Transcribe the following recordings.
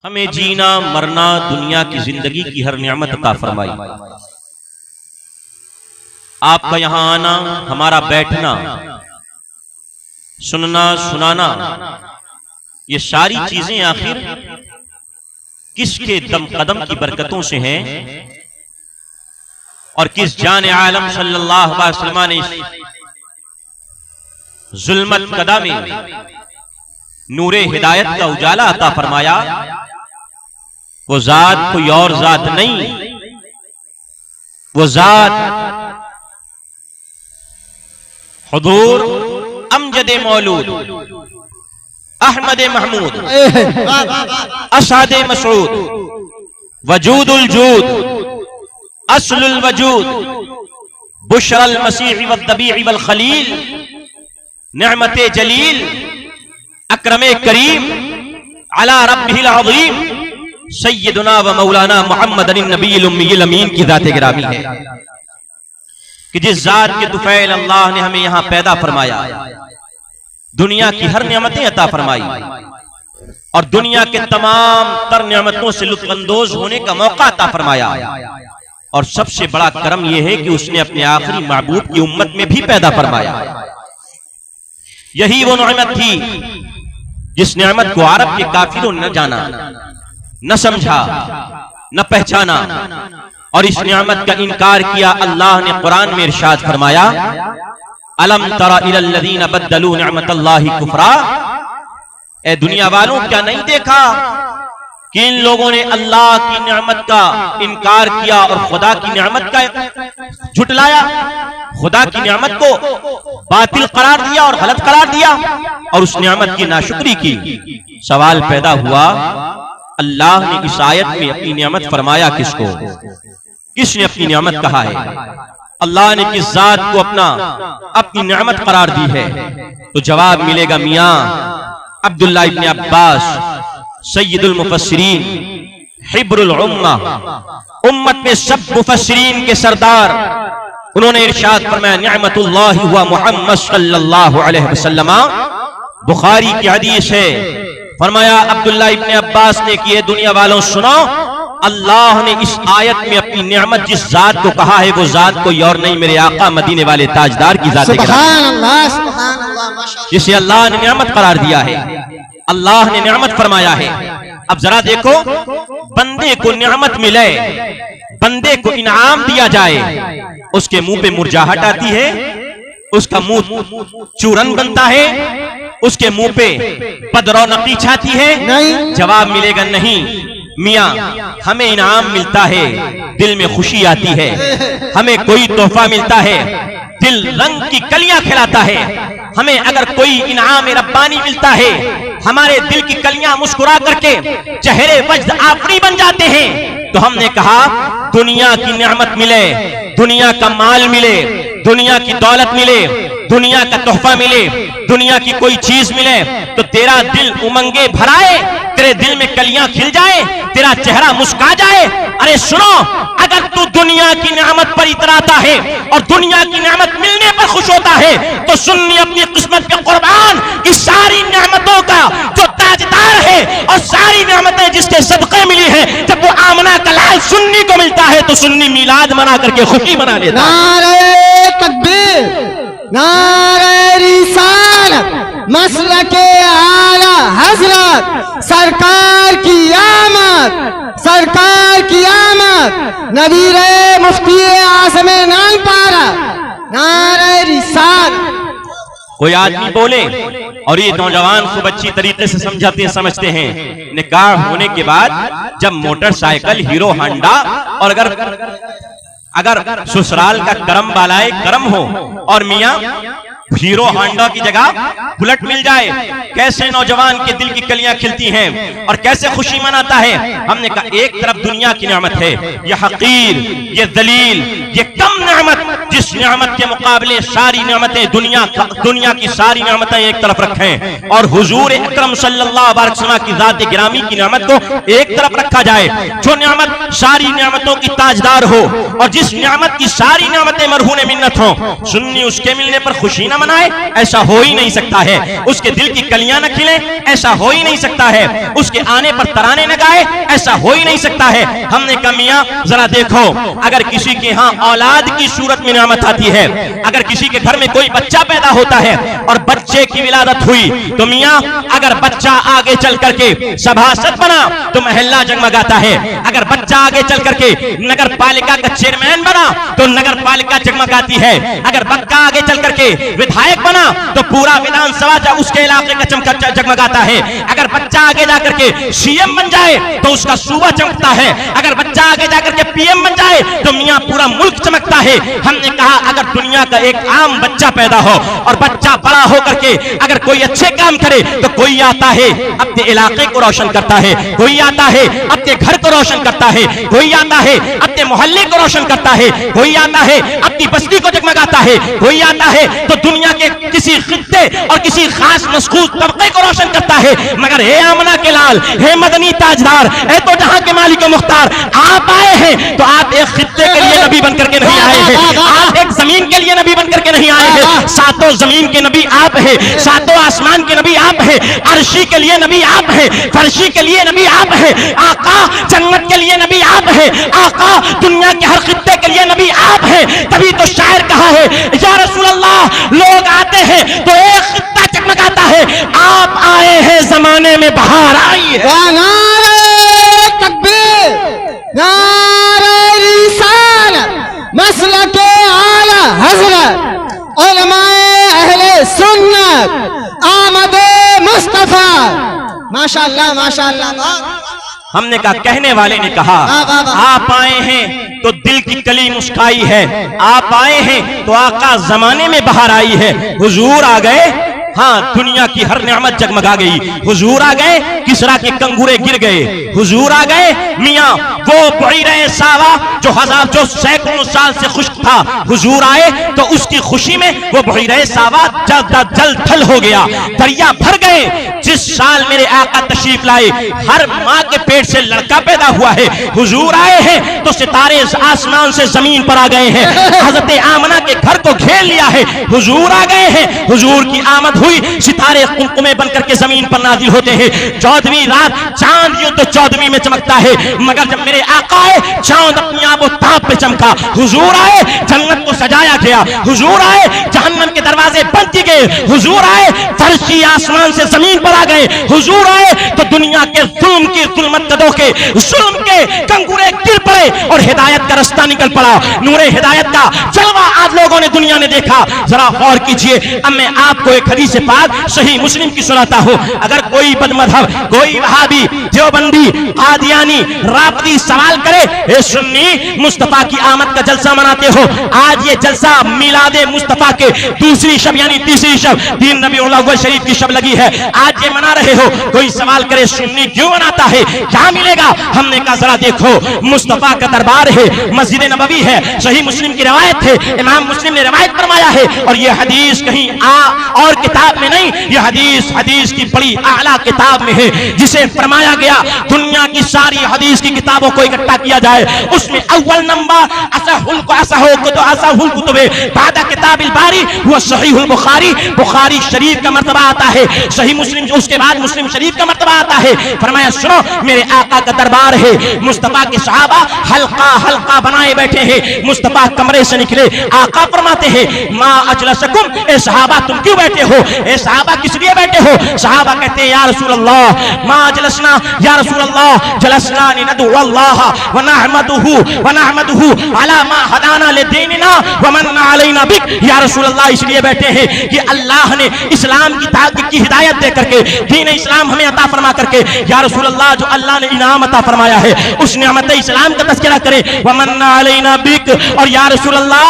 हमें जीना मरना दुनिया की जिंदगी की हर नियामत अता फरमाई। आपका यहां आना, हमारा बैठना, सुनना सुनाना, ये सारी चीजें आखिर किसके दम कदम की बरकतों से हैं और किस जान आलम सल्लल्लाहु अलैहि वसल्लम ने जुल्मत कदा में नूरे हिदायत का उजाला अता फरमाया। वो जात कोई और जात नहीं, वो जात हुजूर अमजद मौलूद अहमद महमूद असाद मसूद वजूदुल जूद असलुल वजूद बुशरल मसीह वद्दबीअ वल खलील नेमते जलील अकरमे करीम अला रब्बिहिल अज़ीम सय्यदुना व मौलाना मुहम्मदन नबील उम्मील अमीन की जात गिरामी है कि जिस जात के तुफैल अल्लाह ने हमें यहां पैदा फरमाया, दुनिया की हर नियामतें अता फरमाई और दुनिया के तमाम तर नियामतों से लुत्फअंदोज होने का मौका अता फरमाया। और सबसे बड़ा करम यह है कि उसने अपने आखिरी महबूब की उम्मत में भी पैदा फरमाया। यही वो नेमत थी जिस नेमत को अरब के काफिरों ने न जाना, न समझा, न पहचाना और इस नेमत का इनकार किया। अल्लाह ने कुरान में इरशाद फरमाया, अलम तरा इलल लज़ीना बद्दलू निअमतल्लाहि कुफ्रा। ए दुनिया वालों, क्या नहीं देखा कि इन लोगों ने अल्लाह की नेमत का इनकार किया और खुदा की नेमत का झुटलाया, खुदा की नेमत को बातिल करार दिया और गलत करार दिया और उस नेमत की नाशुक्री की। सवाल पैदा हुआ, अल्लाह ने इस आयत में अपनी नेमत फरमाया किसको? किसने अपनी नेमत कहा है? अल्लाह ने किस जात को अपनी नेमत करार दी है? तो जवाब मिलेगा मियां अब्दुल्लाह इब्न अब्बास सय्यदुल मुफस्सिरीन हिब्रुल उम्मा, उम्मत में सब मुफस्सिरीन के सरदार, उन्होंने इरशाद फरमाया निअमतुल्लाहि हुआ मुहम्मद सल्लल्लाहु अलैहि वसल्लम। बुखारी की हदीस है, फरमाया अब्दुल्लाह इब्न अब्बास ने कि दुनिया वालों सुनो, अल्लाह ने इस आयत में अपनी नेमत जिस जात को कहा है वो जात कोई और नहीं, मेरे आका मदीने वाले ताजदार की जात है, जिसे अल्लाह ने नेमत करार दिया है, अल्लाह ने नेमत फरमाया है। अब जरा देखो, बंदे को नेमत मिले, बंदे को इनाम दिया जाए, उसके मुंह पे मुरझाहट आती है, उसका मुंह चूरन बनता है, उसके मुंह पे बदरौनकी छाती है। नहीं, जवाब मिलेगा नहीं मियां, हमें इनाम मिलता है, दिल में खुशी आती है, हमें कोई तोहफा मिलता है, दिल रंग की कलियां खिलाता है, हमें अगर कोई इनाम रब्बानी मिलता है, हमारे दिल की कलियां मुस्कुरा करके चेहरे वज्द आफरी बन जाते हैं। तो हमने कहा दुनिया की नेमत मिले, दुनिया का माल मिले, दुनिया की दौलत मिले, दुनिया का तोहफा मिले, दुनिया की कोई चीज मिले तो तेरा दिल उमंगे भराए, तेरे दिल में कलियां खिल जाए, तेरा चेहरा मुस्का जाए। अरे सुनो, अगर तू दुनिया की नेमत पर इतराता है और दुनिया की नेमत मिलने पर खुश होता है तो सुन्नी अपनी किस्मत पे कुर्बान की सारी नेमतों का जो ताजदार है और सारी नेमतें जिसके सदक़े मिली है, जब वो आमना का लाल सुन्नी को मिलता है तो सुन्नी मिलाद मना करके खुशी मना लेता है। नारे तकबीर, नारे रिसालत, मसलके आला हजरत, सरकार की आमद, सरकार की आमद, नबीरे मुफ्ती आज़म नानपारा, नारे रिसालत। कोई आदमी बोले और ये नौजवान खूब अच्छी तरीके से समझते हैं, निकाह होने के बाद जब मोटरसाइकिल हीरो होंडा और अगर ससुराल का करम वालाए करम हो और मियां हीरो होंडा की जगह बुलेट मिल जाए, कैसे नौजवान के दिल की कलियां खिलती हैं और कैसे खुशी मनाता है। हमने कहा एक तरफ दुनिया की नेमत है, ये हकीर, ये दलील, ये कम नेमत जिस नियामत के मुकाबले सारी नियामतें दुनिया की सारी नियामतें एक तरफ रखें और हुजूर अकरम सल्लल्लाहु अलैहि वसल्लम की ज़ात गिरामी की नियामत को एक तरफ रखा जाए, जो नियामत सारी नियामतों की ताजदार हो और जिस नियामत की सारी नियामतें मरहून मिन्नत हो, सुन्नी उसके मिलने पर खुशी न मनाए, ऐसा हो ही नहीं सकता है। उसके दिल की कलियां न खिले, ऐसा हो ही नहीं सकता है। उसके आने पर तराने न गाए, ऐसा हो ही नहीं सकता है। हमने कहा मियां जरा देखो, अगर किसी के यहाँ औलाद की सूरत में नियामत आती है, अगर किसी के घर में कोई बच्चा पैदा होता है और बच्चे की विलादत हुई, तो मियां अगर बच्चा आगे चल करके सभासद बना तो महल्ला जगमगाता है। अगर बच्चा आगे चल करके नगर पालिका का चेयरमैन बना तो नगर पालिका जगमगाती है। अगर बच्चा आगे चल करके विधायक बना तो पूरा विधानसभा उसके इलाके का जगमगाता है। अगर बच्चा आगे जाकर के सीएम बन जाए तो उसका सूबा चमकता है। अगर बच्चा आगे जाकर के पीएम बन जाए तो मियां पूरा मुल्क चमकता है। हमने कहा अगर दुनिया का एक आम बच्चा पैदा हो और बच्चा बड़ा होकर के अगर कोई अच्छे काम करे तो कोई आता है अपने इलाके को रोशन करता है, कोई आता है अपने घर को रोशन करता है, कोई आता है अपने मोहल्ले को रोशन करता है, कोई आता है अपनी बस्ती को जगमगाता है, कोई आता है तो दुनिया के किसी खित्ते और किसी खास मखसूस तबके को रोशन करता है। मगर हे आमना के लाल, हे मदनी ताजदार, हे तो जहां के मालिक मुख्तार, आप आए हैं तो आप एक खित्ते के लिए नबी बनकर के नहीं आए हैं, आप एक जमीन के लिए नबी बनकर के नहीं आए हैं। सातों जमीन के नबी आप हैं, सातों आसमान के नबी आप हैं, अर्शी के लिए नबी आप हैं, फर्शी के लिए नबी आप हैं, आका जन्नत के लिए नबी आप हैं, आका दुनिया के हर खित्ते के लिए नबी आप हैं। तभी तो शायर कहा है या रसूल अल्लाह, लोग आते हैं तो एक खित्ता चमकाता है, आप आए हैं जमाने में बहार आई है। नारे तकबीर, नारे रिसालत, मसलके आला हजरत, उलमाए अहले सुन्नत, आमदे मुस्तफा। माशाअल्लाह माशाअल्लाह। हमने कहा, कहने वाले ने कहा आप आए हैं तो दिल की कली मुस्काई है, आप आए हैं तो आका जमाने में बहार आई है। हुजूर आ गए, हाँ दुनिया की हर नियामत जगमगा गई। हुजूर आ गए, किसरा के कंगूरे गिर गए। हुजूर आ गए, मियां वो बुईरे सावा जो सैकड़ों साल से खुश्क था, हुजूर आए तो उसकी खुशी में वो बुईरे सावा जल थल हो गया, दरिया भर गए। जिस साल मेरे आका तशरीफ लाए, हर माँ के पेट से लड़का पैदा हुआ है। हुजूर आए हैं तो सितारे आसमान से जमीन पर आ गए हैं, हजरत आमना के घर को घेर लिया है। हुजूर आ गए हैं, हुजूर की आमद हुई, सितारे कुमकुमे बनकर के जमीन पर नाजिल होते हैं। 14वीं रात चांद यूं तो 14वीं में चमकता है, मगर जब मेरे आका आए चांद अपनी आबोताब पे चमका। हुजूर आए, जन्नत को सजाया गया। हुजूर आए, जहन्नम के दरवाजे बंद किए गए। हुजूर आए, फर्शी आसमान से जमीन पर आ गए। हुजूर आए तो दुनिया के जुल्म की जुल्मत कदों के जुल्म के कंगूरे गिर पड़े और हिदायत का रास्ता निकल पड़ा। नूरे हिदायत का जलवा आज लोगों ने दुनिया ने देखा। जरा गौर कीजिए, अब मैं आपको एक हदीस पाक सही मुस्लिम की सुनाता हूं। अगर कोई बदमज़हब, कोई वहाबी, देवबंदी, कादियानी, राफदी सवाल करे, ए सुन्नी मुस्तफा की आमद का जलसा मनाते हो, आज ये जलसा मिलादे मुस्तफा के दूसरी शब यानी तीसरी शब 3 रबीउल अव्वल शरीफ की शब लगी है, आज ये मना रहे हो। कोई सवाल करे सुन्नी क्यों मनाता है, क्या मिलेगा? हमने कहा जरा देखो, मुस्तफा का दरबार है, मस्जिद नबवी है, सही मुस्लिम की रवायत है, इमाम मुस्लिम ने रवायत फरमाया है, और ये हदीस कहीं और किताब में नहीं, ये हदीस की बड़ी आला किताब में है, जिसे फरमाया गया दुनिया की सारी हदीस की किताबों को इकट्ठा किया जाए, उसमें अव्वल नंबर असहुल कुतुबे बादा किताबिल बारी हुआ सहीहुल बुखारी, बुखारी शरीफ का मर्तबा आता है, सही मुस्लिम उसके बाद मुस्लिम शरीफ का मर्तबा आता है। फरमाया सुनो, मेरे आका का दरबार है, मुस्तफा के सहाबा हल्का हल्का बनाए बैठे हैं, मुस्तफा कमरे से निकले, आका फरमाते हैं मा अजलसकुम, ए सहाबा तुम क्यों बैठे हो, ए सहाबा किस लिए बैठे हो? सहाबा कहते हैं या रसूल अल्लाह मा जलसना, या रसूल अल्लाह जलसना लिनदु अल्लाह व नहमदुहु अला मा हदाना लिदीनिना व मन्ना अलैना बिक, या रसूल अल्लाह इसलिए बैठे हैं कि अल्लाह ने इस्लाम की हिदायत दे करके दीन इस्लाम हमें अता फरमा करके, या रसूल अल्लाह जो अल्लाह ने इनाम अता फरमाया है उस नियामत इस्लाम का तज़किरा करें, व मन्ना अलैना बिक, और या रसूल अल्लाह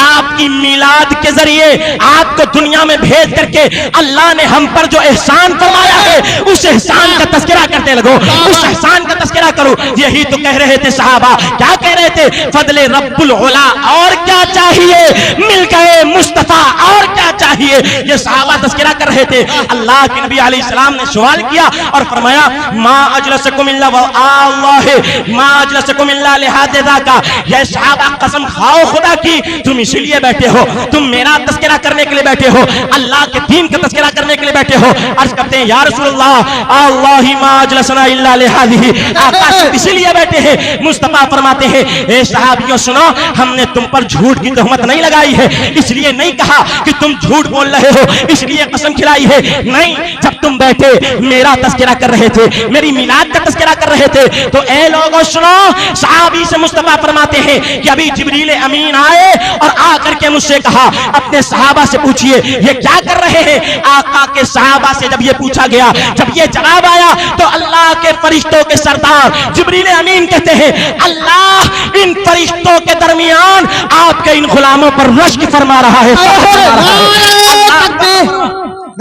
आपकी मिलाद के जरिए आपको दुनिया में भेज करके अल्लाह ने हम पर जो एहसान फरमाया है उस एहसान का तज़किरा करते लगो, उस एहसान का तज़किरा करो। यही तो कह रहे थे सहाबा, क्या कह रहे थे फजले रब्बुल उला, और क्या चाहिए, मिल गए मुस्तफा, और क्या चाहिए। ये सहाबा तज़किरा कर रहे थे। अल्लाह के नबी अलैहिस्सलाम ने सवाल किया और फरमाया मा अजलसकुम इल्ला वल्लाह मा अजलसकुम इल्ला लिहाज़ा का, ये सहाबा कसम खाओ खुदा की तुम इसीलिए बैठे हो, तुम मेरा तज़किरा करने के लिए बैठे हो, अल्लाह के दीन का तज़किरा करने के लिए बैठे हो। अर्ज करते हैं या रसूलल्लाह अल्लाह मा अजलसना इल्ला लिहाज़िही, आका इसीलिए बैठे हैं। मुस्तफा फरमाते हैं ए सहाबियों सुनो, हमने तुम पर झूठ की तहमत नहीं लगाई है, इसलिए नहीं कहा कि तुम झूठ बोल रहे हो, इसलिए कसम खिलाई है, नहीं। जब तुम बैठे मेरा तज़किरा कर रहे थे, मेरी मिलाद का तज़किरा कर रहे थे, तो ए लोगों सुनो, सहाबी से मुस्तफा फरमाते हैं कि अभी जिब्रील अमीन आए और आकर के मुझसे कहा अपने सहाबा से पूछिए ये क्या कर रहे हैं। आका के सहाबा से जब ये पूछा गया, जब ये जवाब आया, तो अल्लाह के फरिश्तों के सरदार जिब्रील अमीन कहते हैं अल्लाह इन फरिश्तों के दरमियान आपके इन गुलामों पर रश्क फरमा रहा है।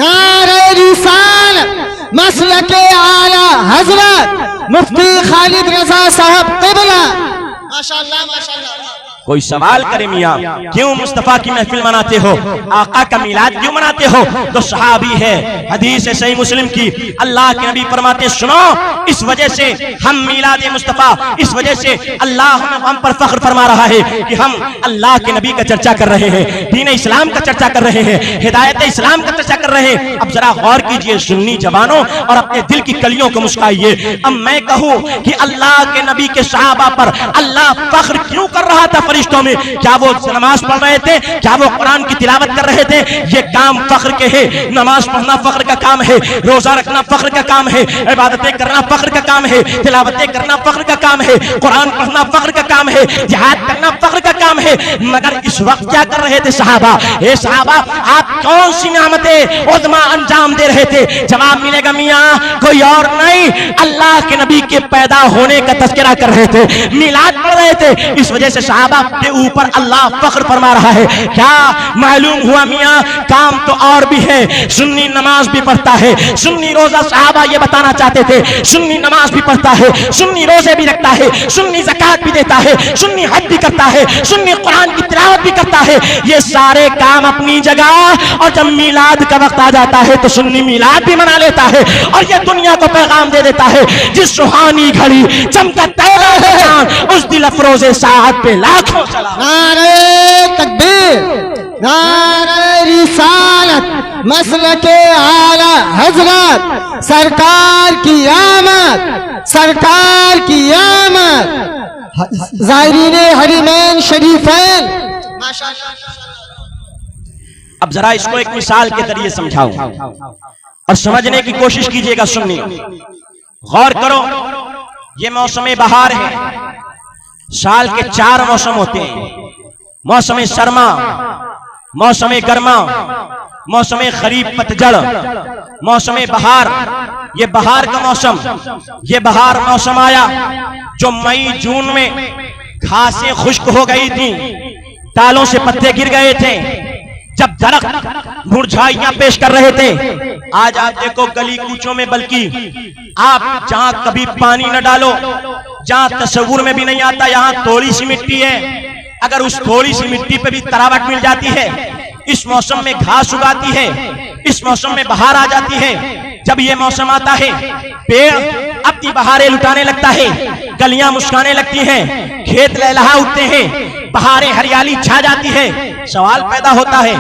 नारे रिसालत मसलके आला हजरत मुफ्ती खालिद रजा साहब क़िबला। माशाअल्लाह माशाअल्लाह। कोई सवाल करे मियाँ क्यों मुस्तफा की महफिल मनाते हो, आका का मिलाद क्यों मनाते हो, तो सहाबी है, हदीस है सही मुस्लिम की, अल्लाह के नबी फरमाते सुनो, इस वजह से हम मिलाद मुस्तफा, इस वजह से अल्लाह हम पर फख्र फरमा रहा है कि हम अल्लाह के नबी का चर्चा कर रहे हैं, दीन इस्लाम का चर्चा कर रहे हैं, हिदायत इस्लाम का चर्चा कर रहे हैं। अब जरा गौर कीजिए सुन्नी जवानों और अपने दिल की कलियों को मुस्काइए। अब मैं कहूँ कि अल्लाह के नबी के सहाबा पर अल्लाह फख्र क्यों कर रहा था फरिश्तों में, क्या वो नमाज पढ़ रहे थे, क्या वो कुरान की तिलावत कर रहे थे, ये काम फख्र के है। नमाज पढ़ना फख्र का काम है, रोजा रखना फख्र का काम है, इबादतें करना फख्र का काम है, तिलावतें करना फख्र का काम है, कुरान पढ़ना फख्र का काम है, जिहाद करना फख्र का काम है। मगर इस वक्त क्या कर रहे थे सहाबा, ये सहाबा आप कौन सी नेमतें उज़्मा अंजाम दे रहे थे। जवाब मिलेगा मियाँ कोई और नहीं, अल्लाह के नबी के पैदा होने का तज़किरा कर रहे थे, मिलाद पढ़ रहे थे, इस वजह से सहाबा के ऊपर अल्लाह फख्र फरमा रहा है। क्या मालूम हुआ मियाँ, काम तो और भी है, सुन्नी नमाज भी पढ़ता है, सुन्नी रोजा, सहाबा ये बताना चाहते थे, सुन्नी नमाज भी पढ़ता है, सुन्नी रोजे भी रखता है, सुन्नी ज़कात भी देता है, सुन्नी हज भी करता है, सुन्नी कुरान की तिलावत भी करता है, ये सारे काम अपनी जगह। और जब मिलाद का वक्त आ जाता है तो सुन्नी मिलाद भी मना लेता है और ये दुनिया को पैगाम दे देता है जिस सुहानी घड़ी चमका उस दिल अफरोज़े साहब पे लाखों सलाम। नारे तकबीर, नारे रिसालत मसलके आला हजरत, सरकार की आमद, सरकार की आमद। ज़ाहिरीन हरीमैन शरीफैन, अब जरा इसको एक मिसाल के जरिए समझाऊं और समझने की कोशिश कीजिएगा। सुनिए, गौर करो, ये मौसम बहार है, साल के 4 मौसम होते हैं, मौसम सरमा, मौसम गर्मा, मौसम खरीफ पतझड़, मौसम बहार। ये बहार का मौसम, ये बहार मौसम आया जो मई जून में घासें खुश्क हो गई थी, तालों से पत्ते गिर गए थे, जब दरख्त मुरझाइयां पेश कर रहे थे। आज आप देखो गली कूचों में, बल्कि आप जहां कभी पानी न डालो, जहां तस्वुर में भी नहीं आता, यहाँ थोड़ी सी मिट्टी है, अगर उस थोड़ी सी मिट्टी पे भी तरावट मिल जाती है, इस मौसम में घास उगाती है, इस मौसम में बहार आ जाती है। जब ये मौसम आता है पेड़ अपनी बहारें लुटाने लगता है, गलियां मुस्काने लगती हैं, खेत लहलहा उठते हैं, बहारें हरियाली छा जाती है। सवाल पैदा होता है,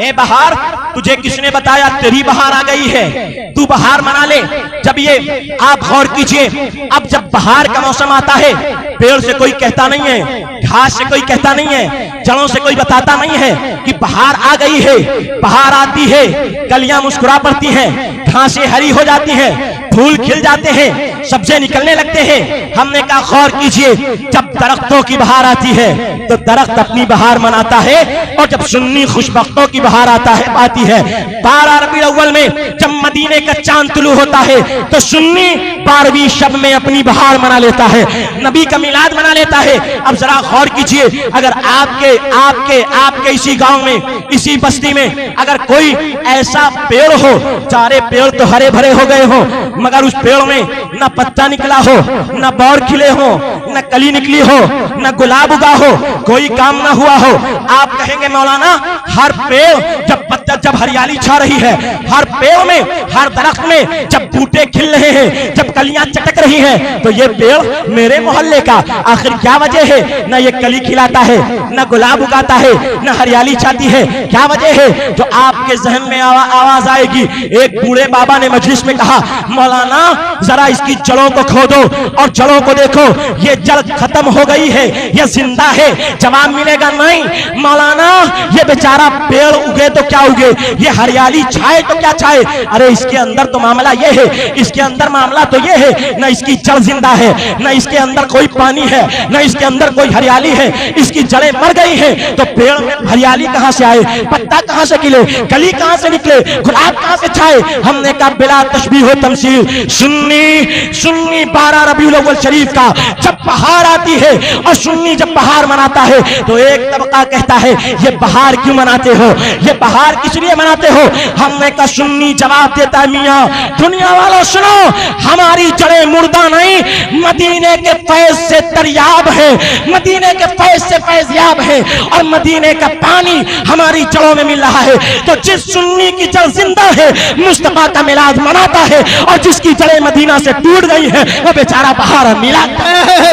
ए बहार तुझे किसने बताया तेरी बहार आ गई है, तू बहार मना ले। जब ये आप गौर कीजिए, अब जब बहार का मौसम आता है, पेड़ से कोई कहता नहीं है, घास से कोई कहता नहीं है, जड़ों से कोई बताता नहीं है कि बहार आ गई है। बहार आती है, कलियां मुस्कुरा पड़ती हैं, घासें हरी हो जाती हैं, फूल खिल जाते हैं, सब्जे निकलने लगते हैं। हमने कहा गौर कीजिए, जब दरख्तों की बहार आती है तो दरख्त अपनी बहार मनाता है, और जब सुन्नी खुशबख्तों की बहार आती है 12 रबीउल अव्वल में जब मदीने का चांद तुलू होता है तो सुन्नी 12वीं शब में अपनी बहार मना लेता है, नबी का मिलाद मना लेता है। अब जरा गौर कीजिए, अगर आपके इसी गांव में, इसी बस्ती में अगर कोई ऐसा पेड़ हो, सारे पेड़ तो हरे भरे हो गए हो, मगर उस पेड़ में न पत्ता निकला हो, न बौर खिले हो, न कली निकली हो, न गुलाब उगा हो, कोई काम ना हुआ हो, आप कहेंगे मौलाना हर पेड़ जब हरियाली छा रही है, हर पेड़ में, हर दरख्त में जब बूटे खिल रहे हैं, जब कलियां चटक रही हैं, तो ये पेड़ मेरे मोहल्ले का आखिर क्या वजह है? न ये कली खिलाता है, न गुलाब उगाता है, न हरियाली छाती है, क्या वजह है? जो आपके जहन में आवाज आएगी। एक बूढ़े बाबा ने मजलिस में कहा, मौलाना जरा इसकी जड़ों को खोदो और जड़ों को देखो, ये जड़ खत्म हो गई है, ये जिंदा है। जवाब मिलेगा नहीं मौलाना, ये बेचारा पेड़ उगे तो क्या उगे, ये हरियाली छाए तो क्या छाए। अरे इसके अंदर तो मामला ये है, इसके अंदर मामला तो ये है, न इसकी जड़ जिंदा है, न इसके अंदर कोई पानी है, न इसके अंदर कोई हरियाली है, इसकी जड़ें मर गई हैं। तो पेड़ में हरियाली कहां से आए, पत्ता कहां से खिले, कली कहां से निकले, गुलाब कहां से छाए। हमने कहा बिला तशबीह व तमसील, सुन्नी 12 रबीउल अव्वल शरीफ का जब बहार आती है और सुन्नी जब बहार मनाता है तो एक तबका कहता है ये बहार क्यों मनाते हो, ये बहार किस लिए मनाते हो। हमने कहा सुन्नी जवाब देता है, मियां दुनिया वालों सुनो, हमारी जड़ें मुर्दा नहीं, मदीने के फैज से दरियाब है, मदीने के फैज से फैज़याब है और मदीने का पानी हमारी जड़ों में मिल रहा है। तो जिस सुन्नी की जड़ जिंदा है मुस्तफा का मिलाद मनाता है, और जिसकी जड़ें मदीना से टूट गई है वो बेचारा बहार मिलाद।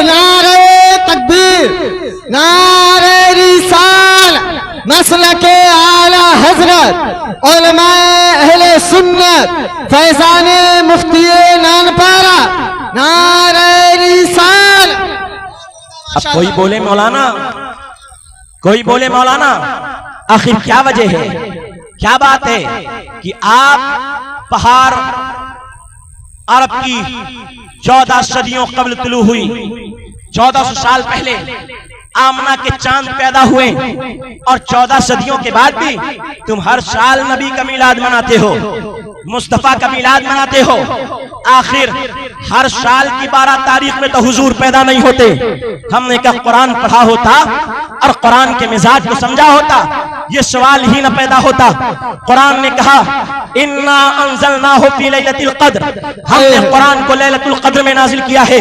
नारे तकबीर, नारे रिसाल, मसलके आला हजरत, उलमाए अहले सुन्नत, फैजाने मुफ्ती नानपारा, नारे रिसाल। अब कोई बोले मौलाना, कोई बोले मौलाना आखिर क्या वजह है, क्या बात है कि आप पहाड़ अरब की 14 सदियों कबल तुलू हुई, 1400 साल पहले आमना के चांद पैदा हुए और 14 सदियों के बाद भी तुम हर साल नबी का मिलाद मनाते हो, मुस्तफा का मिलाद मनाते हो। आखिर हर साल की 12 तारीख में तो हुजूर पैदा नहीं होते। हमने कहा कुरान पढ़ा होता और कुरान के मिजाज को समझा होता, ये सवाल ही न पैदा होता। कुरान ने कहा इन्ना अंज़लनाहु फी लैलतिल क़द्र, हमने कुरान को लैलतुल क़द्र में नाजिल किया है।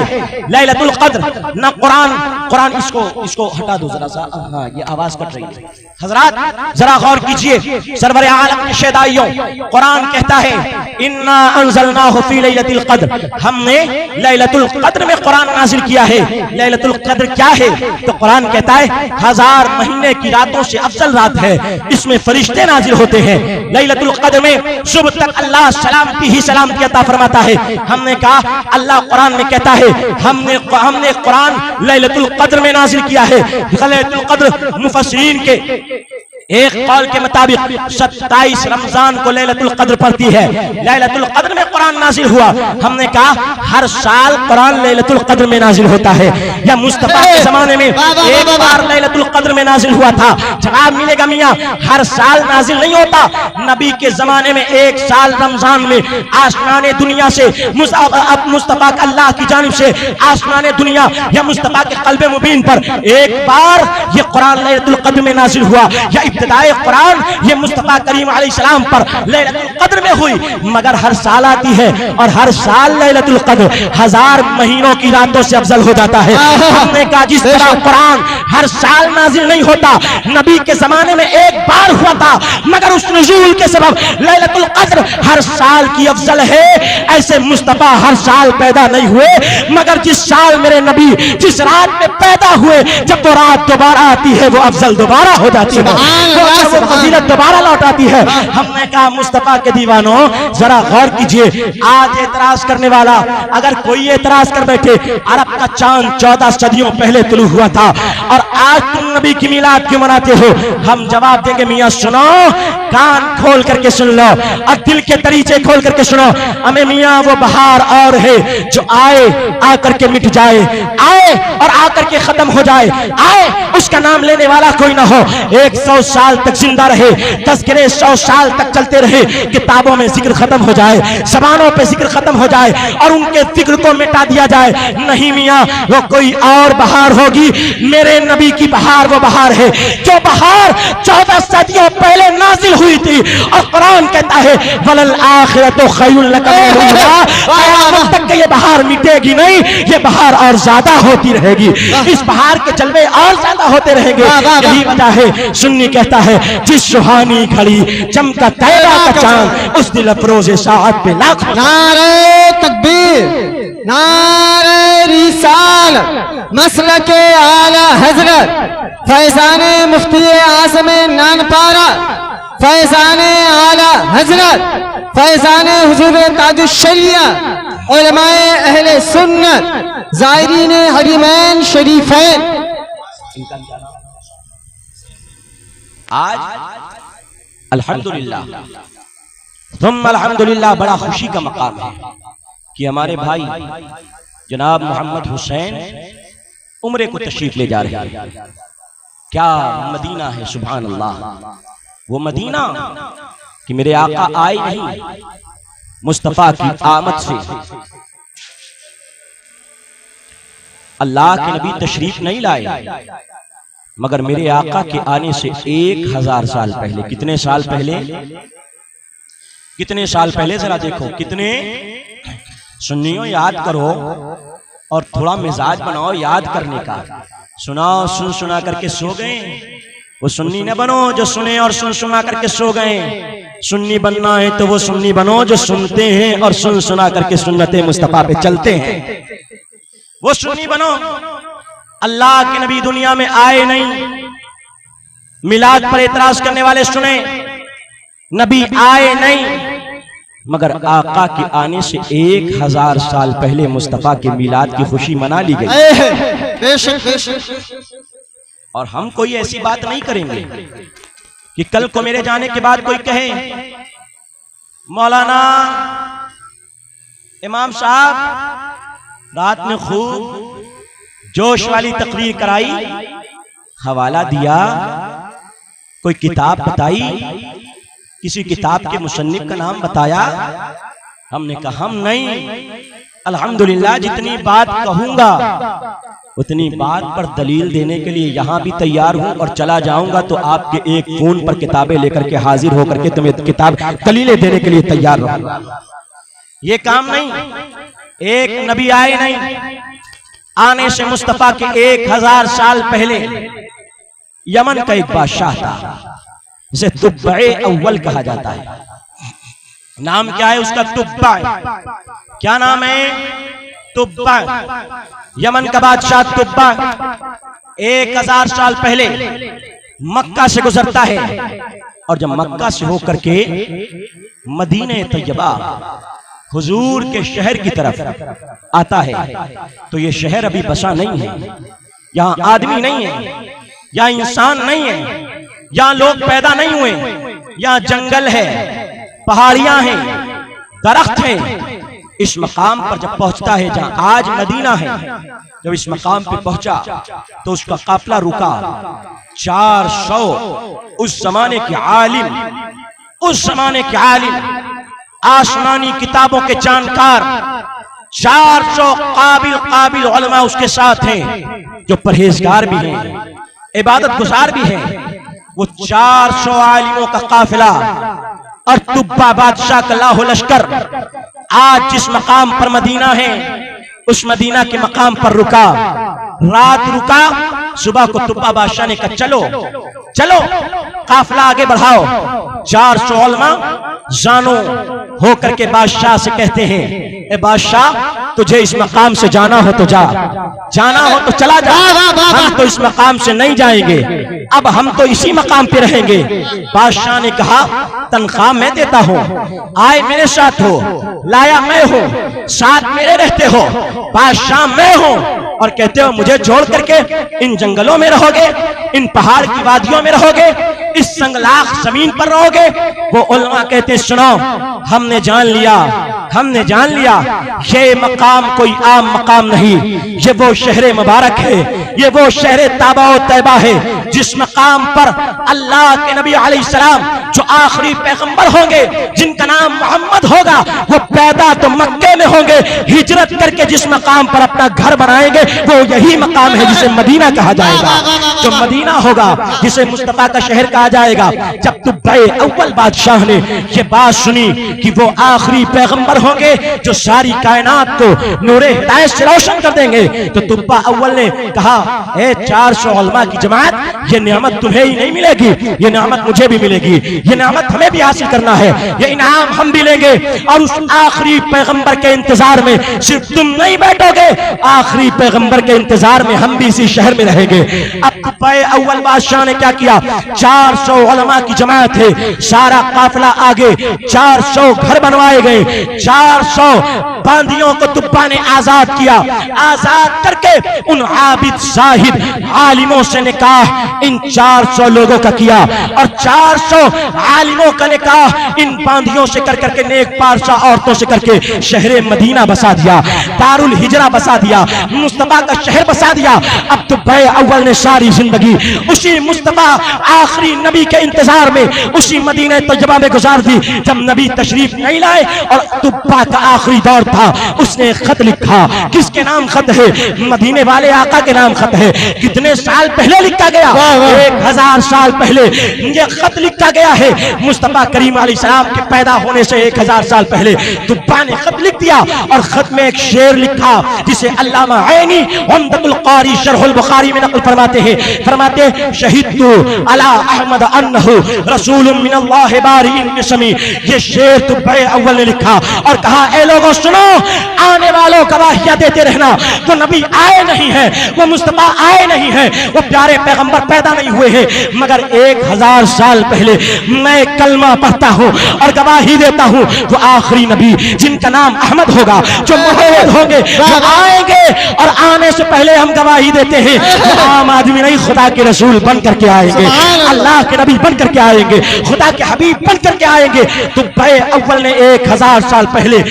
लैलतुल क़द्र ना कुरान इसको हटा दो जरा सा, हाँ ये आवाज कट रही है। हजरात जरा गौर कीजिए, सरवरे आलम के शेदाइयों, कुरान कहता है इन्ना अंज़लनाहु फी लैलतिल क़द्र, हमने लैलतुल क़द्र में कुरान नाजिल किया है। लैलतुल क़द्र क्या है? तो कुरान कहता है 1000 महीने की रातों से अफजल रात है, इसमें फरिश्ते नाजिल होते हैं। लैलतुल क़द्र में सुबह तक अल्लाह सलामती ही सलामती अता फरमाता है। हमने कहा अल्लाह कुरान में कहता है हमने कुरान लैलतुल क़द्र में नाजिल किया है। लैलतुल क़द्र मुफस्सिरीन के एक कौल के मुताबिक 27 रमजान को लैलतुल क़द्र पड़ती है। लैलतुल क़द्र में कुरान नाजिल हुआ। हमने कहा हर साल कुरान लैलतुल क़द्र में नाजिल होता है या मुस्तफा के जमाने में एक बार लैलतुल क़द्र में नाजिल हुआ था। जवाब मिलेगा मियां हर साल नाजिल नहीं होता। नबी के जमाने में एक साल रमजान में आसमान दुनिया से मुस्तफा अल्लाह की जानिब से आसमान दुनिया या मुस्तफा के क़ल्ब मुबीन पर एक बार ये कुरान लैलतुल क़द्र में नाजिल हुआ, या इब्तिदाए कुरान ये मुस्तफा करीम अलैहिस्सलाम पर लैलतुल क़द्र में हुई। मगर हर साल आती है और हर साल लैलतुल क़द्र 1000 महीनों की रातों से अफजल हो जाता है। हमने कहा जिस तरह कुरान हर साल नाजिल नहीं होता, नबी के जमाने में एक बार हुआ था, मगर उस नुज़ूल के सबब लैलतुल क़द्र हर साल की अफजल है। ऐसे मुस्तफा हर साल पैदा नहीं हुए, मगर जिस साल मेरे नबी जिस रात में पैदा हुए, जब वो रात दोबारा आती है वो अफजल दोबारा हो जाती है, वो फजीलत दोबारा लौट आती है। हमने कहा मुस्तफा के दीवानों जरा गौर कीजिए, आज एतराज करने वाला अगर कोई एतराज कर बैठे अरब का चांद 14 सदियों पहले तुलू हुआ था और आज तुम नबी की मिलाद क्यों मनाते हो, हम जवाब देंगे मियां सुनो, कान खोल करके सुन लो और दिल के दरीचे खोल करके सुनो। हमें मियां वो बहार और है जो आए आकर के मिट जाए, आए और आकर के खत्म हो जाए, आए उसका नाम लेने वाला कोई ना हो, 100 साल तक जिंदा रहे, तज़किरे 100 साल तक चलते रहे, किताबों में जिक्र खत्म हो जाए, ज़बानों पे जिक्र खत्म हो जाए और उनके जिक्र को मिटा दिया जाए। नहीं मियां वो कोई और बहार होगी, मेरे नबी की बहार वो बहार है जो बहार 14 सदियों पहले नाजिल हुई थी। और कुरान कहता है वलल आखिरतु खैरुल लक मिनल ऊला, क़यामत तक ये बहार मिटेगी नहीं, ये बहार और ज्यादा होती रहेगी, इस बहार के जलवे और ज्यादा होते रहेंगे। यही वजह है सुन्नी कहता है जिस सुहानी घड़ी चमका तैरा का चांद, उस दिल अफरोज़े साअत पे लाख। नारे तकबीर, नारे रिसाल, मसलके आला हजरत फैजाने मुफ्ती आज़म नानपारा, फैजाने आला हजरत फैजाने हुजूर ताजुश शरिया, उलमाए अहले सुन्नत, ज़ायरीन हरीमैन शरीफैन। आज अल्हम्दुलिल्लाह तुम अल्हम्दुलिल्लाह बड़ा खुशी का मकाम है कि हमारे भाई जनाब मोहम्मद हुसैन उम्रे को तशरीफ ले जा रहे हैं। क्या मदीना है, सुभान अल्लाह। वो मदीना कि मेरे आका आए नहीं, मुस्तफा की आमद से अल्लाह के नबी तशरीफ नहीं लाए, मगर मेरे आका के आने से 1000 साल पहले, कितने साल पहले, कितने साल पहले, जरा देखो कितने। सुन्नियों याद करो और थोड़ा मिजाज बनाओ याद करने का। सुनाओ, सुन सुना करके सो गए, वो सुन्नी न बनो जो सुने और सुन सुना करके सो गए। सुन्नी बनना है तो वो सुन्नी बनो जो सुनते हैं और सुन सुना करके सुन्नते मुस्तफा पे चलते हैं। वो सुन्नी बनो। अल्लाह के नबी दुनिया में आए नहीं, मिलाद पर एतराज करने वाले सुने, नबी आए नहीं, मगर आका के आने से 1000 साल पहले मुस्तफा के मिलाद की खुशी मना ली गई। और हम कोई ऐसी बात नहीं करेंगे कि कल को मेरे जाने के बाद कोई कहे मौलाना इमाम साहब रात में खूब जोश वाली तकरीर कराई, हवाला दिया, कोई किताब बताई, किसी किताब के मुसन्निफ का नाम बताया। हमने कहा हम नहीं, अल्हम्दुलिल्लाह जितनी बात कहूंगा उतनी बात पर दलील देने के लिए यहां भी तैयार हूं, और चला जाऊंगा तो आपके एक फोन पर किताबें लेकर के हाजिर होकर के तुम्हें किताब दलीलें देने के लिए तैयार रहूंगा। ये काम नहीं। एक नबी आए नहीं, आने से मुस्तफा के 1000 साल पहले यमन का एक बादशाह था, जिसे तुब्बे अव्वल कहा जाता है। नाम क्या है उसका? तुब्बा। क्या नाम है? तुब्बा। यमन का बादशाह तुब्बा 1000 साल पहले मक्का से गुजरता है, और जब मक्का से होकर के मदीने तैयबा हुजूर के शहर की तरफ आता है, तो ये शहर अभी बसा नहीं है, यहाँ आदमी नहीं है, यहाँ इंसान नहीं है, यहाँ लोग पैदा नहीं हुए, यहाँ जंगल है, पहाड़ियां हैं, दरख्त हैं। इस मकाम पर जब पहुंचता है जहां आज मदीना है, जब इस मकाम पे पहुंचा तो उसका काफिला रुका। 400 उस जमाने के आलिम, उस जमाने के आलिम, आसमानी किताबों के जानकार, 400 काबिल उलमा उसके साथ हैं, जो परहेजगार भी हैं, इबादत गुजार भी हैं। वो 400 आलिमों का काफिला और तुब्बा बादशाह का लाहो लश्कर आज जिस मकाम पर मदीना है, उस मदीना के मकाम पर रुका, रात रुका। सुबह को तुब्बा बादशाह ने कहा चलो चलो काफिला आगे बढ़ाओ। 400 उलमा जानो होकर के बादशाह से कहते हैं, ए बादशाह तुझे इस मकाम से जाना हो तो जा, जाना हो तो चला जा, हम तो इस मकाम से नहीं जाएंगे, अब हम तो इसी मकाम पे रहेंगे। बादशाह ने कहा तनख्वाह मैं देता हूँ, आए मेरे साथ हो, लाया मैं हूँ, साथ मेरे रहते हो, बादशाह मैं हूँ, और कहते हो मुझे छोड़ करके इन जंगलों में रहोगे, इन पहाड़ की वादियों में रहोगे, इस संगलाख जमीन पर रहोगे। वो उलमा कहते सुनो, हमने जान लिया, हमने जान लिया ये मकाम कोई आम मकाम नहीं, ये वो शहर मुबारक है, ये वो शहर ताबा और तैबा है जिस मकाम पर अल्लाह के नबी अलैहिस्सलाम जो आखिरी पैगंबर होंगे जिनका नाम मोहम्मद होगा, वो पैदा तो मक्के में होंगे, हिजरत करके जिस मकाम पर अपना घर बनाएंगे वो यही मकाम है जिसे मदीना कहा जाएगा। जो मदीना होगा जिसे मुस्तफा का शहर कहा जाएगा। जब तुब्बे अव्वल बादशाह ने ये बात सुनी कि वो आखिरी पैगंबर होंगे जो सारी कायनात को नूरे हिदायत से रोशन कर देंगे, तो तुब्बा अव्वल ने कहा, ए 400 उलमा की जमात, ये नेमत तुम्हें ही नहीं मिलेगी, ये नेमत मुझे भी मिलेगी, ये नेमत हमें भी हासिल करना है, ये इनाम हम भी लेंगे। और उस आखिरी पैगंबर के इंतजार में सिर्फ तुम नहीं बैठोगे, आखिरी पैगंबर के इंतजार में हम भी इसी शहर में रहेंगे। अब तुब्बे अव्वल बादशाह ने क्या किया, 400 उलमा की जमात है, सारा काफिला आगे, 400 घर बनवाए गए, 400 बांदियों को तुब्बा ने आजाद किया। आजाद करके उन आबिद जाहिद आलिमों से निकाह इन 400 लोगों का किया, और 400 आलिमों का निकाह इन बांदियों से कर करके, नेक पारसा औरतों से करके शहर मदीना बसा दिया, दारुल हिजरा बसा दिया, मुस्तफा का शहर बसा दिया। अब तुब्बे अव्वल ने सारी जिंदगी उसी मुस्तफा आखिरी नबी के इंतजार में उसी मदीना तैयबा में गुजार दी जब नबी तशरीफ नहीं लाए। और तुब्बा का आखिरी दौर था, उसने खत लिखा। किसके नाम खत है? मदीने वाले आका के नाम खत है। कितने साल पहले लिखा गया? 1000 साल पहले ये खत लिखा गया है। मुस्तफा करीम अलैहिस्सलाम के पैदा होने से 1000 साल पहले तुब्बा ने खत लिख दिया, और खत में एक शेर लिखा जिसे अल्लामा ऐनी उम्दतुल कारी शरहुल बुखारी में नकल फरमाते हैं। फरमाते, शहीदतु अला अहमद अन्नहु रसूलुम मिनल्लाहि बारिइन निसमी। ये शेर तुब्बे अव्वल ने लिखा और कहा, ए लोगों सुनो, आने वालों गवाहियां देते रहना, वो नबी आए नहीं है, वो मुस्तफा आए नहीं है, वो प्यारे पैगंबर पैदा नहीं हुए हैं, मगर 1000 साल पहले मैं कलमा पढ़ता हूँ और गवाही देता हूँ, वो आखिरी नबी जिनका नाम अहमद होगा, जो मोहम्मद होंगे, जो आएंगे, और आने से पहले हम गवाही देते हैं वो आम आदमी नहीं, खुदा के रसूल बन करके आएंगे, अल्लाह के नबी बन करके आएंगे, खुदा के हबीब बन करके आएंगे। तुब्बे अव्वल ने 1000 साल पहले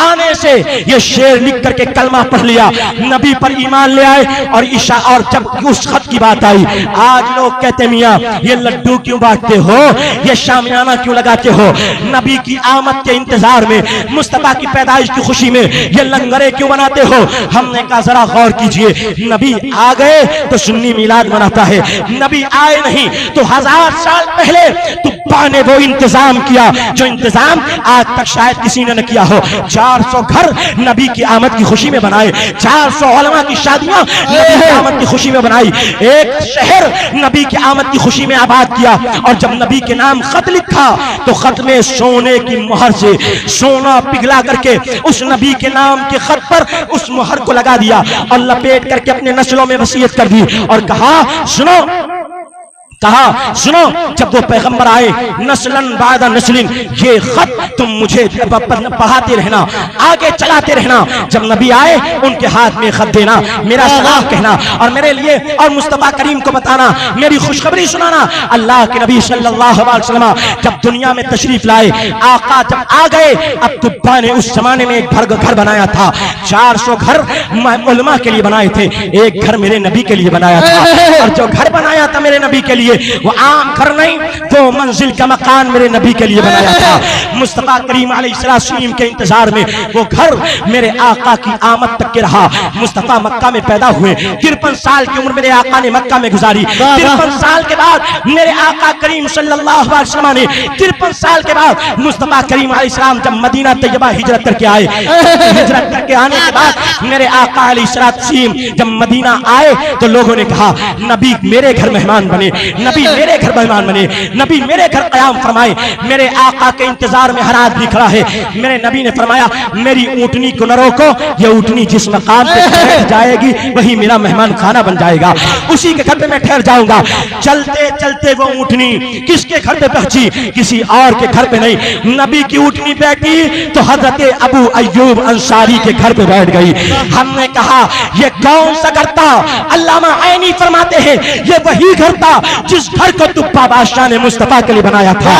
आने से ये शेर लिख करके कलमा पढ़ लिया, नबी पर ईमान ले आए। और ईशा, और जब उस खत की बात आई, आज लोग कहते मियां ये लड्डू क्यों बांटते हो, ये शामियाना क्यों लगाते हो, नबी की आमद के इंतजार में, मुस्तफा की पैदाइश की खुशी में ये लंगरे क्यों बनाते हो? हमने कहा जरा गौर कीजिए, नबी आ गए तो सुन्नी मिलाद मनाता है, नबी आए नहीं तो 1000 साल पहले तुब्बा ने वो इंतजाम किया जो इंतजाम आज तक शायद किसी ने न किया हो। 400 घर नबी की आमद की खुशी में बनाए, 400 उलमा की शादियां नबी की आमद की खुशी में बनाई, एक शहर नबी की आमद की खुशी में आबाद किया। और जब नबी के नाम खत लिखा तो खत में सोने की मोहर से सोना पिघला करके उस नबी के नाम के खत पर उस मोहर को लगा दिया और लपेट करके अपने नस्लों में वसीयत कर दी और कहा, सुनो, जब वो पैगंबर आए, नस्लन बादा नस्लिन, ये खत तुम मुझे पढ़ाते रहना, आगे चलाते रहना, जब नबी आए उनके हाथ में खत देना, मेरा सलाम कहना, और मेरे लिए और मुस्तफा करीम को बताना, मेरी खुशखबरी सुनाना। अल्लाह के नबी सल्लल्लाहु अलैहि वसल्लम जब दुनिया में तशरीफ लाए, आका जब आ गए, अब तुब्बा ने उस जमाने में एक घर बनाया था, 400 घर उलमा के लिए बनाए थे, एक घर मेरे नबी के लिए बनाया था। और जो घर बनाया था मेरे नबी के लिए, वो आम घर नहीं, 2 मंजिल का मकान मेरे नबी के लिए बनाया था। मुस्तफा करीम अलैहिस्सलाम के इंतजार में वो घर मेरे आका की आमद तक के रहा। मुस्तफा मक्का में पैदा हुए, 53 साल की उम्र मेरे आका ने मक्का में गुजारी। 53 साल के बाद मेरे आका करीम सल्लल्लाहु अलैहि वसल्लम ने 53 साल के बाद मुस्तफा करीम अलैहिस्सलाम जब मदीना तैयबा हिजरत करके आए, हिजरत करके आने के बाद मेरे आका अलैहिस्सलाम जब मदीना आए तो लोगों ने कहा, नबी मेरे घर मेहमान बने, नबी मेरे घर मेहमान बने, नबी मेरे घर कयाम फरमाए। मेरे आका के इंतजार में हर आदमी खड़ा है। मेरे नबी ने फरमाया, मेरी ऊँटनी को न रोको, ये ऊँटनी जिस मकाम पे ठहर जाएगी वही मेरा मेहमान खाना बन जाएगा, उसी के घर पे मैं ठहर जाऊंगा। चलते चलते वो ऊँटनी किसके घर पे पहुंची? किसी और के घर पे नहीं, नबी की ऊँटनी बैठी तो हजरत अबू अय्यूब अंसारी के घर पे बैठ गई। हमने कहा, ये कौन सा घर था? अल्लामा ऐनी फरमाते हैं, ये वही वही घर था जिस घर को तुब्बा बादशाह ने मुस्तफा के लिए बनाया था।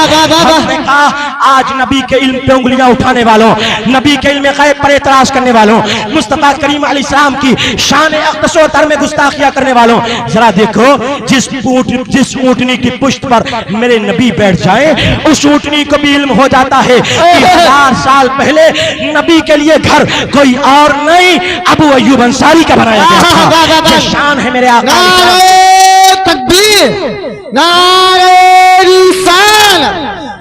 हमने कहा आज नबी के इल्म पे उंगलियां उठाने वालों, नबी के इल्म गैब पर एतराज करने वालों, मुस्तफा करीम अलैहिस्सलाम की शान अक़दस व अतर में गुस्ताखियां करने वालों, जरा देखो जिस ऊंटनी की पुश्त पर मेरे नबी बैठ जाए उस ऊंटनी को भी इल्म हो जाता है कि 1000 साल पहले नबी के लिए घर कोई और नहीं अबू अय्यूब अंसारी का बनाया गया था। शान है मेरे आका। नारे तकबीर, नारे रिसालत,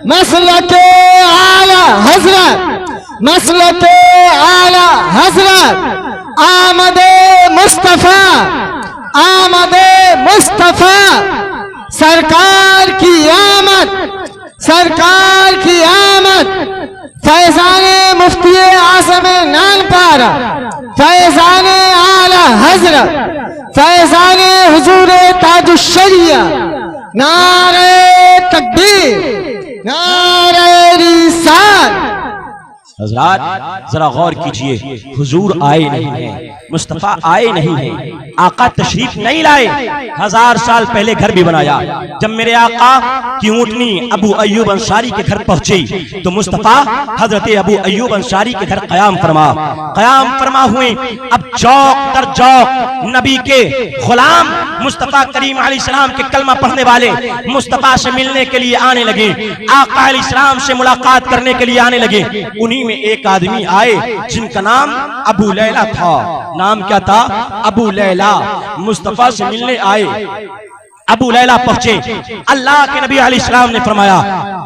मसलके आला हजरत, मसलके आला हजरत, आमदे मुस्तफा, आमदे मुस्तफा, सरकार की आमद, सरकार की आमद, फैजाने मुफ्ती आज़म नानपारा, फैजाने आला हजरत, फैजाने हुजूर ताजुश्शरिया, नारे तकबीर, नारे रिसाल। हज़रात जरा गौर कीजिए, हुजूर आए नहीं हैं, मुस्तफा आए नहीं हैं, आका तशरीफ नहीं लाए। 1000 साल पहले घर भी बनाया। जब मेरे आका की ऊंटनी अबू अय्यूब अंसारी के घर पहुंची तो मुस्तफा हजरत अबू अय्यूब अंसारी के घर कयाम फरमा हुए। अब चौक दर चौक नबी के गुलाम मुस्तफा करीम अलैहिस्सलाम के कलमा पढ़ने वाले मुस्तफा से मिलने के लिए आने लगे, आका अलैहिस्सलाम से मुलाकात करने के लिए आने लगे। उन्हीं में एक आदमी आए जिनका नाम अबू लैला था। नाम क्या था? अबू लैला। मुस्तफा से मिलने आए, अबू लैला पहुंचे। अल्लाह के नबी अलैहिस्सलाम ने फरमाया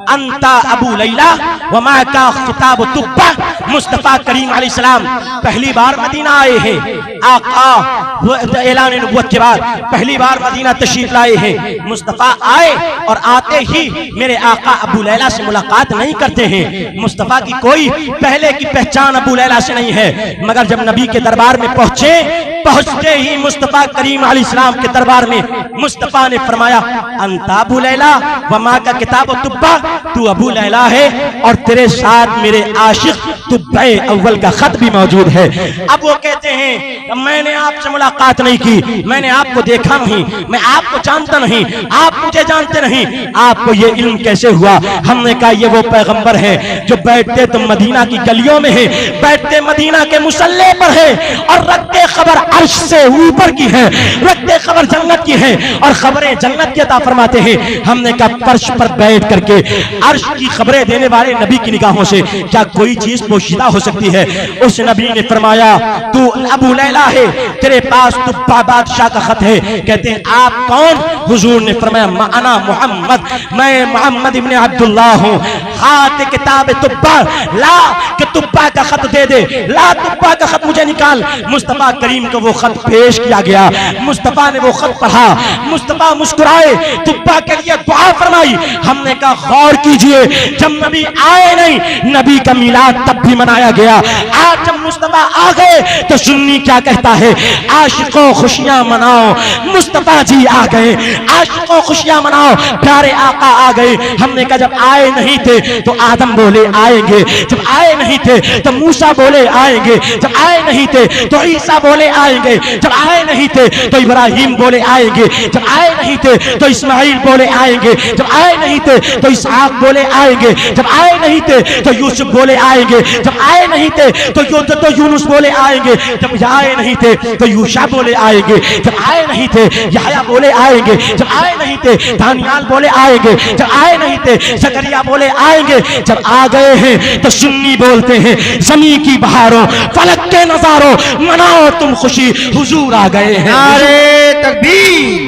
अंता अबू लैला व मा का खिताब तुब्बा। मुस्तफा करीम अलैहिस्सलाम पहली बार मदीना आए हैं, आका ऐलान नबुव्वत के बाद पहली बार मदीना तशरीफ लाए हैं। मुस्तफा आए और आते ही मेरे आका अबू लैला से मुलाकात नहीं करते हैं। मुस्तफा की कोई पहले की पहचान अबू लैला से नहीं है, मगर जब नबी के दरबार में पहुंचते ही मुस्तफा करीम अलैहिस्सलाम के दरबार में मुस्तफा ने फरमाया अंता अबू लैला व मा का किताब तुब्बा, तू अबू लैला है और तेरे साथ मेरे आशिक तुब्बा अव्वल का खत भी मौजूद है। अब वो कहते हैं मैंने आपसे मुलाकात नहीं की, मैंने आपको देखा नहीं, मैं आपको जानता नहीं, आप मुझे जानते नहीं, आपको ये इल्म कैसे हुआ? हमने कहा ये वो पैगंबर है जो बैठते तो मदीना की गलियों में है, बैठते मदीना के मुसल्ले पर है और रखते खबर अर्श से ऊपर की है, रखते खबर जन्नत की है और खबरें जन्नत की अता फरमाते हैं। हमने कहा फर्श पर बैठ करके अर्श की खबरें देने वाले नबी की निगाहों से क्या कोई चीज पोशीदा हो सकती है? उस नबी ने फरमाया तू अबू लैला है, तेरे पास तुब्बा बादशाह का खत है। कहते हैं आप कौन? हुजूर ने फरमाया माना मोहम्मद, मैं मोहम्मद इब्ने अब्दुल्लाह हूँ। हाथ किताब तुब्बा ला कि तुब्बा का खत दे दे, ला तुब्बा का खत मुझे निकाल। मुस्तफा करीम को वो खत पेश किया गया, मुस्तफा ने वो खत पढ़ा, मुस्तफा मुस्कुराए, तुब्बा के लिए दुआ फरमाई। हमने कहा गौर कीजिए, जब नबी आए नहीं, नबी का मिलाद तब भी मनाया गया। आज जब मुस्तफा आ गए तो सुन्नी क्या कहता है? आशिकों खुशियां मनाओ, मुस्तफा जी आ गए, आशिकों खुशियां मनाओ, प्यारे आका आ गए। हमने कहा जब आए नहीं थे तो आदम बोले आएंगे, जब आए नहीं थे तो मूसा बोले आएंगे, जब आए नहीं थे तो ईसा बोले आएंगे, जब आए नहीं थे तो इब्राहिम बोले आएंगे, जब आए नहीं थे तो इस्माइल बोले आएंगे, जब आए नहीं थे तो इसहाक बोले आएंगे, जब आए नहीं थे तो यूसुफ बोले आएंगे, जब आए नहीं थे तो यूनुस बोले आएंगे, जब आए नहीं थे तो यूशा बोले आएंगे, जब आए नहीं थे यहया बोले आएंगे, जब आए नहीं थे दानियाल बोले आएंगे, जब आए नहीं थे जकरिया बोले आएंगे। जब आ गए हैं तो सुन्नी बोलते हैं जमी की बहारों फलक के नजारों मनाओ तुम खुशी, हुजूर आ गए हैं। नारे तकबीर,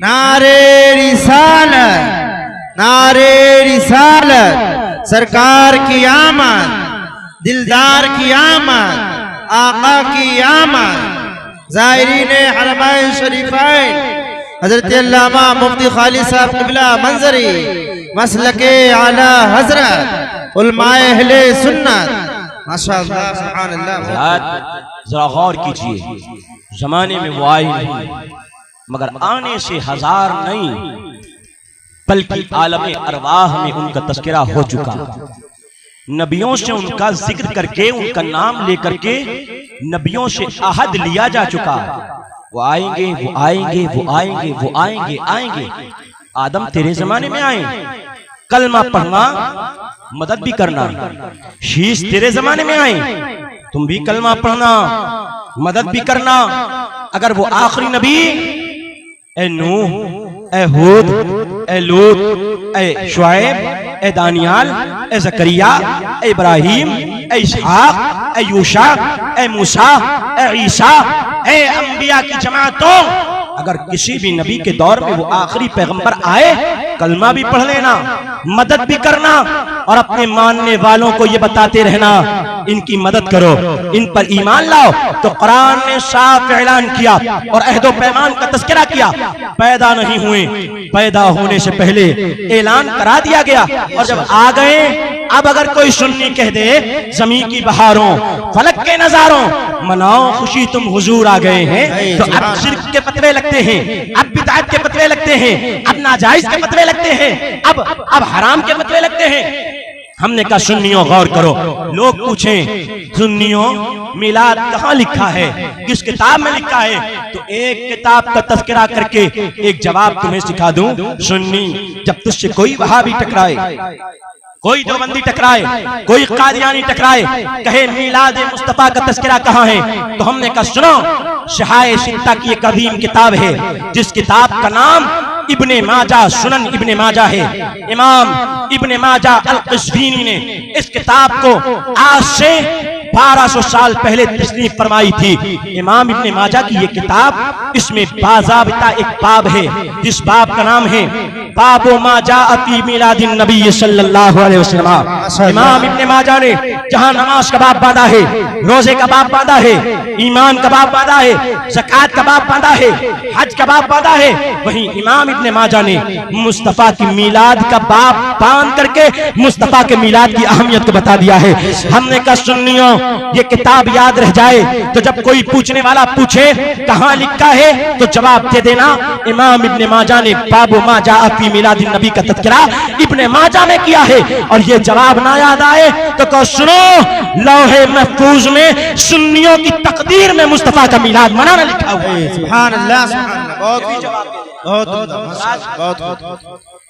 नारे रिसालत, नारे रिसालत, सरकार की आमद, दिलदार की आमद, आका की आमद। ज़ाहिरीन हरमैन शरीफैन हजरत अल्लामा मुफ्ती खालिद साहब क़िबला मंजरी मसलके आला हजरत उलमाए अहले सुन्नत माशाअल्लाह सुभानअल्लाह। जरा गौर कीजिए, जमाने में वो आए नहीं, मगर आने से 1000 नहीं बल्कि आलम अरवाह में उनका तस्करा हो चुका। नबियों से उनका जिक्र करके, उनका नाम लेकर के नबियों से अहद लिया जा चुका। वो आएंगे, वो आएंगे, वो आएंगे, वो आएंगे, आएंगे। आदम तेरे जमाने में आए, कलमा पढ़ना, मदद भी करना। शीश तेरे जमाने में आए, तुम भी कलमा पढ़ना, मदद भी करना। अगर वो आखिरी नबी ए नूह, ए हूद, ए लूत, ए शुएब, ए दानियाल, ए जकरिया, ए इब्राहिम, ए इसहाक, ए यूशा, ए मूसा, ए ईसा, ए अंबिया की जमातों, अगर किसी भी नबी के दौर में वो आखिरी पैगंबर आए, कलमा भी पढ़ लेना, मदद भी करना और अपने मानने वालों को ये बताते रहना इनकी मदद करो, इन पर ईमान लाओ। तो कुरान ने साफ ऐलान किया और अहदो पैमान का तज़किरा किया। पैदा नहीं हुए, पैदा होने से पहले ऐलान करा दिया गया। और जब आ गए, अब अगर कोई सुन्नी कह दे ज़मीन की बहारों, फलक के नजारों, मनाओ खुशी तुम हुजूर आ गए हैं, तो अब शिर्क के फतवे लगते हैं, अब बिदअत के फतवे लगते हैं, अब नाजायज के फतवे लगते हैं, अब हराम के फतवे लगते हैं। हमने कहा सुन्नियों गौर करो। लोग पूछें सुन्नियों मिलाद कहाँ लिखा है, किस किताब में लिखा है, तो एक किताब का तज़किरा करके एक जवाब तुम्हें सिखा दूं। सुन्नी जब तुझसे कोई वहाबी टकराए, कोई देवबंदी टकराए, कोई कादियानी टकराए, कहे मिलाद मुस्तफा का तज़किरा कहाँ है, तो हमने कहा सुनो, शहाए सित्ता की एक अजीम किताब है, जिस किताब का नाम इब्ने माजा, सुनन इब्ने माजा है। इमाम इब्ने माजा अल-क़ज़वीनी ने इस किताब को आज से 1200 साल पहले तस्नीफ फरमाई थी। इमाम इब्ने माजा की ये किताब, इसमें बाज़ाबिता एक बाब है, जिस बाब का नाम है बाबो माजा फी मिलादिन नबी सल्लल्लाहु अलैहि वसल्लम। इमाम इब्ने माजा ने जहां नमाज का बाब बांधा है, रोजे का बाब बांधा है, ईमान का बाब बांधा है, ज़कात का बाब बांधा है, हज का बाब बांधा है, वहीं इमाम इब्ने माजा ने मुस्तफा की मिलाद का बाब बांध करके मुस्तफा के मिलाद की अहमियत को बता दिया है। हमने कहा सुन्नियों ये किताब याद रह जाए, तो जब कोई पूछने वाला पूछे कहां लिखा है, तो जवाब दे देना इमाम इब्ने माजा ने बाबो माजा फी मिलादिन नबी का तज़किरा इब्ने माजा में किया है। और ये जवाब ना याद आए तो कहो सुनो, लौहे महफूज में सुन्नियों की तकदीर में मुस्तफा का मिलाद मनाना लिखा हुआ है। सुभान अल्लाह, सुभान अल्लाह। बहुत